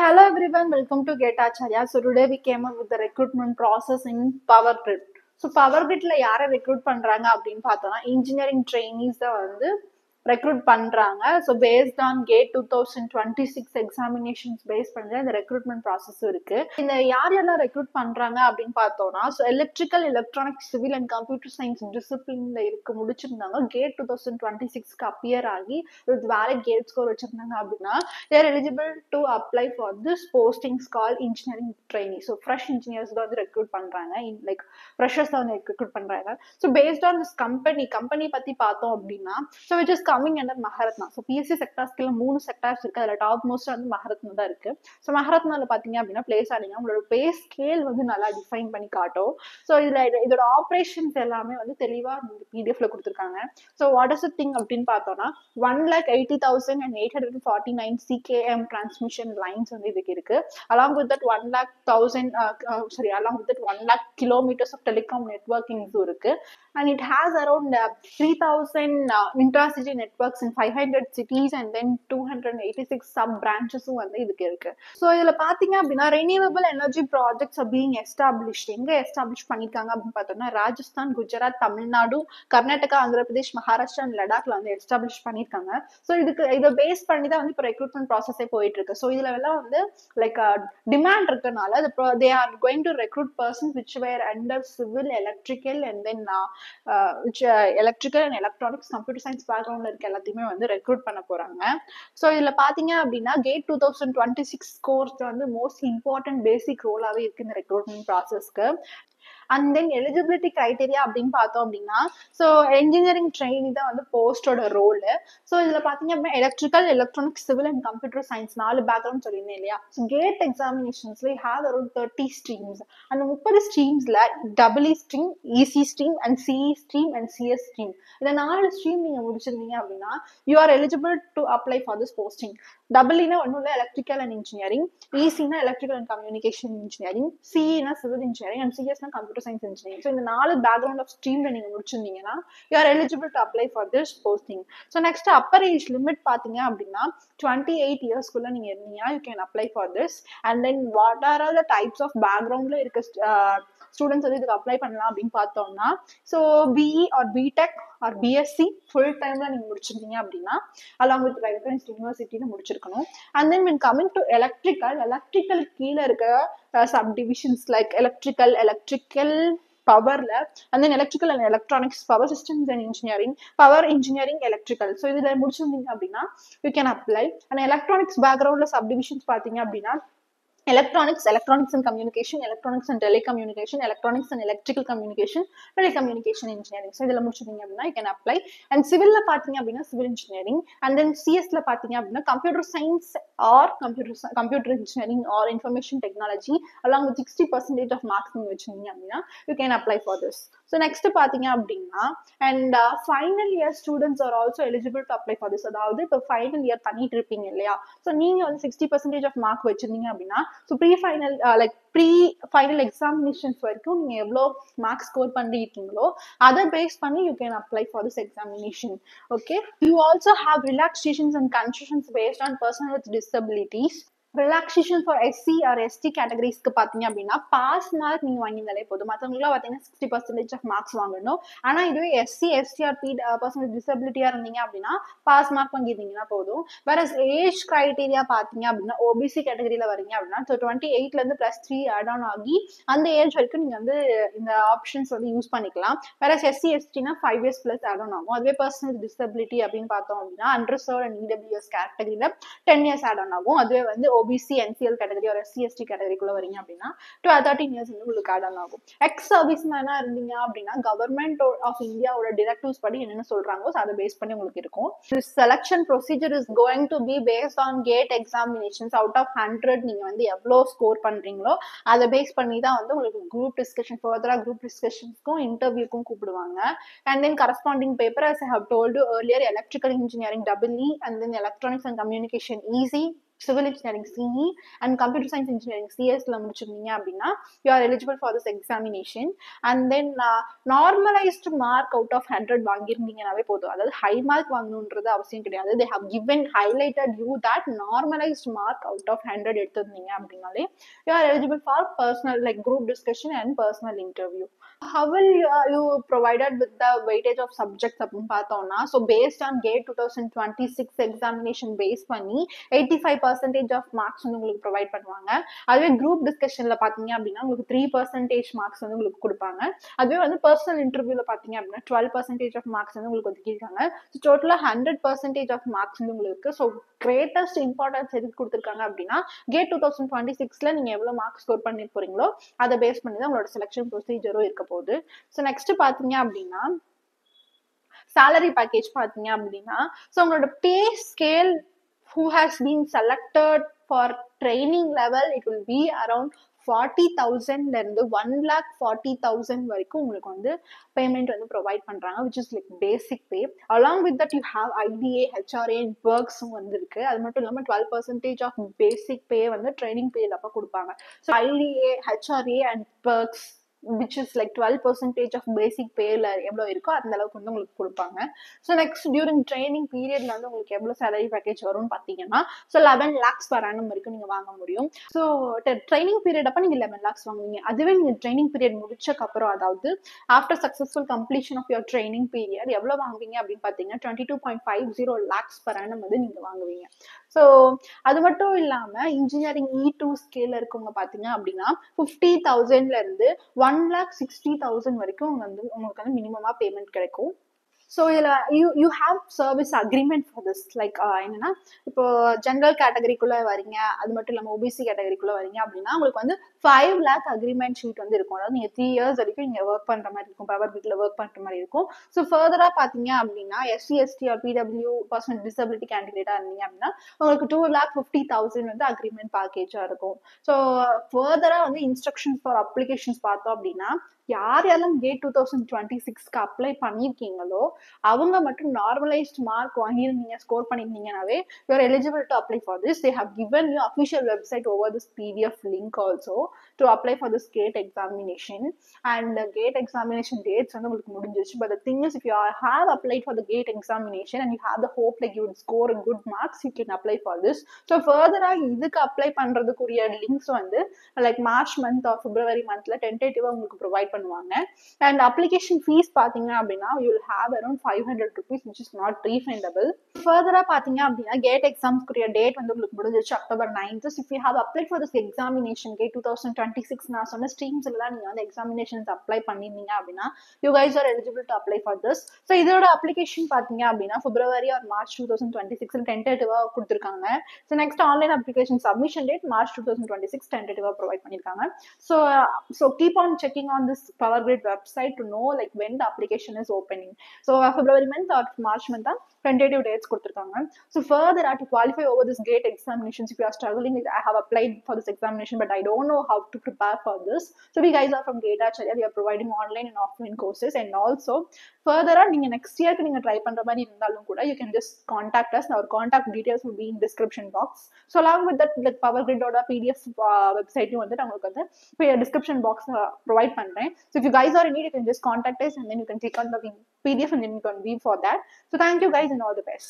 Hello everyone, welcome to Get Acharya. So today we came up with the recruitment process in Power Grid. So Power Gridல யாரை recruit பண்றாங்க அப்படின்னு பார்த்தோம்னா engineering trainees தான் வந்து recruit பண்றாங்க. So based on GATE 2026 examinations based பண்ணி இந்த recruitment process இருக்கு. இந்த யாரெல்லாம் recruit பண்றாங்க அப்படின்னு பார்த்தோம்னா so electrical, electronics, civil and computer science disciplineல இருக்கு முடிச்சிருந்தாங்க. GATE 2026க்கு appear ஆகி with valid GATE score வச்சிருந்தாங்க அப்படின்னா they are eligible to apply for this postings called engineering trainee. So fresh engineers தான் வந்து recruit பண்றாங்க. Like freshers தான் வந்து recruit பண்றாங்க. So based on this company பத்தி பார்த்தோம் அப்படின்னா so which is coming under Maharatna. So PSC sectors கீழ 3 sectors இருக்கு. அதுல டாப் மோஸ்ட் வந்து Maharatna தான் இருக்கு. So Maharatnaல பாத்தீங்க அப்படின்னா பிளேஸ் ஆனீங்க உங்களோட பே ஸ்கேல் வந்து நல்லா டிஃபைன் பண்ணி காட்டும். So இதோட ஆபரேஷன்ஸ் எல்லாமே வந்து தெளிவா PDF ல கொடுத்திருக்காங்க. So what is the thing அப்படின்னு பார்த்தோம்னா 1,80,849 CKM transmission lines வந்து இதுக்கு இருக்கு. Along with that 1 lakh kilometers of telecom networking இருக்கு. And it has around 3,000 intra-city networks in 500 cities and then 286 sub-branches வந்து இதுக்கு இருக்கு. So இதுல பாத்தீங்க அப்படின்னா renewable energy projects are being established. எங்க எஸ்டாப்ளிஷ் பண்ணிருக்காங்க அப்படின்னு பார்த்தோம்னா ராஜஸ்தான், குஜராத், தமிழ்நாடு, கர்நாடகா, ஆந்திர பிரதேஷ், மகாராஷ்டிரா அண்ட் லடாக்ல வந்து எஸ்டாப்ளிஷ் பண்ணிருக்காங்க. ஸோ இதை பேஸ் பண்ணி தான் வந்து இப்போ ரெக்ரூட்மெண்ட் ப்ராசஸே போயிட்டு இருக்கு. ஸோ இதுல எல்லாம் வந்து லைக் டிமாண்ட் இருக்கனால they are going to recruit persons which were under civil, electrical and then which electrical and electronics, computer science backgroundல இருக்க எல்லாத்தையுமே வந்து ரெக்ரூட் பண்ண போறாங்க. ஸோ இதுல பாத்தீங்க அப்படின்னா GATE 2026 கோர்ஸ் வந்து மோஸ்ட் இம்பார்ட்டன்ட் பேசிக் ரோலாவே இருக்கு இந்த ரெக்ரூட்மெண்ட் ப்ராசஸ்க்கு. அண்ட் தென் எலிஜிபிலிட்டி கிரைட்டீரியா அப்படின்னு பார்த்தோம் அப்படின்னா ஸோ என்ஜினியரிங் ட்ரெயினி தான் வந்து போஸ்டோட ரோலு. ஸோ இதில் பார்த்தீங்க அப்படின்னா electrical, electronics, civil and computer science 4 background சொல்லியிருந்தேன் இல்லையா. ஸோ கேட் எக்ஸாமினேஷன்ஸ்ல ஹேவ் அரௌண்ட் 30 ஸ்ட்ரீம்ஸ். அந்த 30 ஸ்ட்ரீம்ஸ்ல EE stream, EC stream and CE stream and CS stream இந்த 4 ஸ்ட்ரீம் நீங்க முடிச்சிருந்தீங்க அப்படின்னா you are eligible to apply for this posting. EEனா ஒன்றும் இல்லை எலக்ட்ரிக்கல் அண்ட் இன்ஜினியரிங், ECனா எலக்ட்ரிக்கல் அண்ட் கம்யூனிகேஷன் இன்ஜினியரிங், CEனா சிவில் இன்ஜினியரிங் அண்ட் CSனா கம்ப்யூட்டர் சயின்ஸ் இன்ஜினியரிங். ஸோ இந்த 4 பேக்ரவுண்ட் ஆஃப் ஸ்ட்ரீம்ல நீங்க முடிச்சிருந்தீங்கன்னா you are eligible to apply for this posting. So next upper age limit பாத்தீங்க அப்படின்னா 28 இயர்ஸ்க்குள்ள நீங்க இருந்தீங்கன்னா you can apply for this. And then what are all the types of பேக்ரவுண்ட்ல இருக்க ஸ்டூடெண்ட்ஸ் வந்து இதுக்கு அப்ளை பண்ணலாம் அப்படின்னு பார்த்தோம்னா so BE or BTech or BSc full டைம்ல நீங்க முடிச்சிருந்தீங்க அப்படின்னா அலாங் வித் ரெஃபரன்ஸ் யூனிவர்சிட்டியில முடிச்சிருக்கணும். And then when coming to electrical கீழே இருக்க சப் டிவிஷன்ஸ் லைக் எலக்ட்ரிக்கல் பவர்ல and then electrical and electronics, power systems and engineering, power engineering, electrical. So இதுல முடிச்சிருந்தீங்க அப்படின்னா you can apply. and electronics backgroundல subdivisions பாத்தீங்க அப்படின்னா electronics and communication, electronics and telecommunication, electronics and electrical communication, telecommunication engineering. So இதெல்லாம் முடிச்சிருந்தீங்க அப்படின்னா you can apply. and civilல பாத்தீங்க அப்படின்னா civil engineering, and then CSல பாத்தீங்க அப்படின்னா computer science or computer engineering or information technology along with 60% of marks நீங்க வச்சிருந்தீங்க அப்படின்னா you can apply for this. So next பாத்தீங்க அப்படின்னா and final year students are also eligible to apply for this. அதாவது இப்போ final year பண்ணிட்டு இருப்பீங்க இல்லையா. ஸோ நீங்க வந்து 60% of mark வச்சிருந்தீங்க அப்படின்னா ஸோ ப்ரீ-ஃபைனல் எக்ஸாமினேஷன்ஸ் வரைக்கும் நீங்க எவ்வளோ மார்க் ஸ்கோர் பண்ணிருக்கீங்களோ அதை பேஸ் பண்ணி you can apply for this examination. Okay, you also have relaxations and concessions based on person with disabilities. Relaxation for SC or ST கேட்டகரிஸ்க்கு பார்த்தீங்க அப்படின்னா பாஸ் மார்க் நீங்கள் வாங்கியிருந்தாலே போதும். மற்றவங்களாம் பார்த்தீங்கன்னா 60% ஆஃப் மார்க்ஸ் வாங்கணும். ஆனால் இதுவே SC, ST or person with டிசபிலிட்டியாக இருந்தீங்க அப்படின்னா பாஸ் மார்க் வாங்கியிருந்தீங்கன்னா போதும். வேற ஏஜ் கிரைட்டீரியா பார்த்தீங்க அப்படின்னா OBC கேட்டகரியில் வரீங்க அப்படின்னா ஸோ 28லேருந்து +3 ஆட் ஆன் ஆகி அந்த ஏஜ் வரைக்கும் நீங்கள் வந்து இந்த ஆப்ஷன்ஸ் வந்து யூஸ் பண்ணிக்கலாம். வேற SC, STனா 5 years + ஆட் ஆன் ஆகும். அதுவே பர்சன் வித் டிசபிலிட்டி அப்படின்னு பார்த்தோம் அப்படின்னா அன்ரிசர்வ்ட் அண்ட் EWS கேட்டகரியில் 10 years ஆட் ஆன் ஆகும். அதுவே வந்து OBC, NCL கேட்டகரி ஒரு SC, ST கேட்டகரிக்குள்ள வரீங்க அப்படின்னா 13 years வந்து உங்களுக்கு ஆட் ஆன் ஆகும். எக்ஸ் சர்வீஸ் மேனா இருந்தீங்க அப்படின்னா கவர்மெண்ட் ஆஃப் இந்தியாவோட டிரெக்டிவ்ஸ் படி என்னென்ன சொல்றாங்களோ அதை பேஸ் பண்ணி உங்களுக்கு இருக்கும். This selection procedure is going to be based on GATE examinations. Out of 100 நீங்க வந்து எவ்வளோ ஸ்கோர் பண்றீங்களோ அதை பேஸ் பண்ணி தான் வந்து உங்களுக்கு குரூப் டிஸ்கஷன் ஃபர்தரா குரூப் டிஸ்கஷன்ஸ்க்கும் இன்டர்வியூக்கும் கூப்பிடுவாங்க. And then corresponding paper as I have told you earlier, electrical engineering EE and then electronics and communication EC, civil engineering CE and computer science engineering CS ல முடிச்சிருந்தீங்க அப்படின்னா you are eligible for this examination. And then normalized mark out of 100 வாங்கியிருந்தீங்கனாவே போதும். அதாவது high mark வாங்கணுன்றது அவசியம் கிடையாது. they have given highlighted you that normalized mark out of 100 எடுத்திருந்தீங்க அப்படின்னாலே you are eligible for personal like group discussion and personal interview. How will you provided with the weightage of subjects அப்படின்னு பார்த்தோம்னா so based on GATE 2026 examination base பண்ணி 85% of marks வந்து உங்களுக்கு provide பண்ணுவாங்க. அதுவே group டிஸ்கஷன்ல பாத்தீங்க அப்படின்னா உங்களுக்கு 3% மார்க்ஸ் வந்து உங்களுக்கு கொடுப்பாங்க. அதுவே வந்து பர்சனல் இன்டர்வியூல பாத்தீங்க அப்படின்னா 12% ஆஃப் மார்க்ஸ் வந்து உங்களுக்கு ஒதுக்கிருக்காங்க. ஸோ டோட்டலா 100% ஆஃப் மார்க்ஸ் வந்து உங்களுக்கு. ஸோ கிரேட்டஸ்ட் இம்பார்ட்டன்ஸ் எதுக்கு கொடுத்துருக்காங்க அப்படின்னா GATE 2026ல நீங்க எவ்வளவு மார்க் ஸ்கோர் பண்ணி போறீங்களோ அதை பேஸ் பண்ணி தான் உங்களோட செலக்ஷன் ப்ரொசீஜரும் இருக்க போகுது. ஸோ நெக்ஸ்ட் பாத்தீங்க அப்படின்னா salary package பாத்தீங்க அப்படின்னா ஸோ உங்களோட pay scale who has been selected for training level it will be around 40,000 ல இருந்து 1,40,000 வரைக்கும் உங்களுக்கு வந்து பேமெண்ட் வந்து ப்ரொவைட் பண்றாங்க which is like basic pay. along with that you have IDA HRA and perks வந்து இருக்கு. அது மட்டும் இல்லாம 12% of basic pay வந்து ட்ரைனிங் பீரியட் அப்ப கொடுப்பாங்க. So IDA HRA and perks which is like 12% of basic payல எவ்வளவு இருக்கோ அந்த அளவுக்கு வந்து உங்களுக்கு கொடுப்பாங்க. ஸோ நெக்ஸ்ட் டியூரிங் ட்ரைனிங் பீரியட்ல வந்து உங்களுக்கு எவ்வளவு சேலரி பேக்கேஜ் வரும்னு பாத்தீங்கன்னா ஸோ 11 lakhs per annum வரைக்கும் நீங்க வாங்க முடியும். ஸோ ட்ரைனிங் பீரியட் அப்ப நீங்க 11 lakhs வாங்குவீங்க. அதுவே நீங்க ட்ரைனிங் பீரியட் முடிச்சக்கு அப்புறம் அதாவது after successful completion of your training period எவ்வளவு வாங்குவீங்க அப்படின்னு பாத்தீங்கன்னா 22.50 lakhs per annum வந்து நீங்க வாங்குவீங்க. ஸோ அது மட்டும் இல்லாம இன்ஜினியரிங் E2 ஸ்கேல இருக்கவங்க பாத்தீங்க அப்படின்னா 50,000ல இருந்து 1,60,000 வரைக்கும் வந்து உங்களுக்கு வந்து மினிமமா பேமெண்ட் கிடைக்கும். ஸோ இதில் you have service agreement for this like என்னன்னா இப்போ ஜென்ரல் கேட்டகரிக்குள்ள வரீங்க அது மட்டும் இல்லாமல் OBC கேட்டகரிக்குள்ள வரீங்க அப்படின்னா உங்களுக்கு வந்து 5 lakh அக்ரிமெண்ட் ஷீட் வந்து இருக்கும். அதாவது நீங்கள் 3 years வரைக்கும் நீங்கள் ஒர்க் பண்ணுற மாதிரி இருக்கும், பவர் கிரிட்ல ஒர்க் பண்ணுற மாதிரி இருக்கும். ஸோ ஃபர்தராக பார்த்தீங்க அப்படின்னா SC ST or PW personal disability கேண்டிடேட்டாக இருந்தீங்க அப்படின்னா உங்களுக்கு 2,50,000 வந்து அக்ரிமெண்ட் பேக்கேஜாக இருக்கும். ஸோ ஃபர்தராக வந்து இன்ஸ்ட்ரக்ஷன்ஸ் ஃபார் அப்ளிகேஷன்ஸ் பார்த்தோம் அப்படின்னா யார் யாரெல்லாம் GATE 2026க்கு அப்ளை பண்ணியிருக்கீங்களோ அவங்க மட்டும் நார்மலைஸ்ட் மார்க் வாங்கியிருந்தீங்க ஸ்கோர் பண்ணியிருந்தீங்கன்னாவே you are eligible to apply for this. They have given you official website over this PDF link also to apply for this GATE examination. And GATE examination dates வந்து உங்களுக்கு முடிஞ்சிச்சு. But the thing is if you have applied for the GATE examination and you have the hope like you would score good marks you can apply for this. So ஃபர்தராக இதுக்கு apply பண்ணுறதுக்குரிய links வந்து like March month or பிப்ரவரி மந்த்ல டென்டேட்டிவா உங்களுக்கு provide பண்ணுவாங்க. And application fees பாத்தீங்க அப்படின்னா you will have around 500 rupees which is not refundable. ஃபர்தரா பாத்தீங்க அப்படின்னா GATE எக்ஸாம்ஸ்க்குரிய டேட் வந்து உங்களுக்கு முடிஞ்சிச்சு October 9th. If you have applied for this examination GATE 2026 நான் சொன்ன ஸ்ட்ரீம்ஸ்ல தான் நீங்க வந்து எக்ஸாமினேஷன்ஸ் அப்ளை பண்ணிருந்தீங்க அப்படின்னா you guys are eligible to apply for this. So இதோட அப்ளிகேஷன் பாத்தீங்க அப்படின்னா பிப்ரவரி ஆர் மார்ச் 2026 டென்டேட்டிவா கொடுத்துருக்காங்க. So next online application submission date March 2026 டென்டேட்டிவா ப்ரொவைட் பண்ணிருக்காங்க. So keep on checking on this Power Grid website to know like when the application is opening. So February month or March month tentative dates கொடுத்திருக்காங்க. So further to qualify over this GATE examinations, if you are struggling with I have applied for this examination but I don't know how to prepare for this, so we guys are from GATE Acharya, we are providing online and offline courses. And also further நீங்க next year க்கு நீங்க try பண்ற மாதிரி இருந்தாலும் கூட you can just contact us. Our contact details will be in description box. So along with that like Power Grid ஓட PDF website வந்து உங்களுக்கு வந்து description box provide பண்றேன். So if you guys are in need you can just contact us and then you can click on the PDF and then you can view for that. So thank you guys and all the best.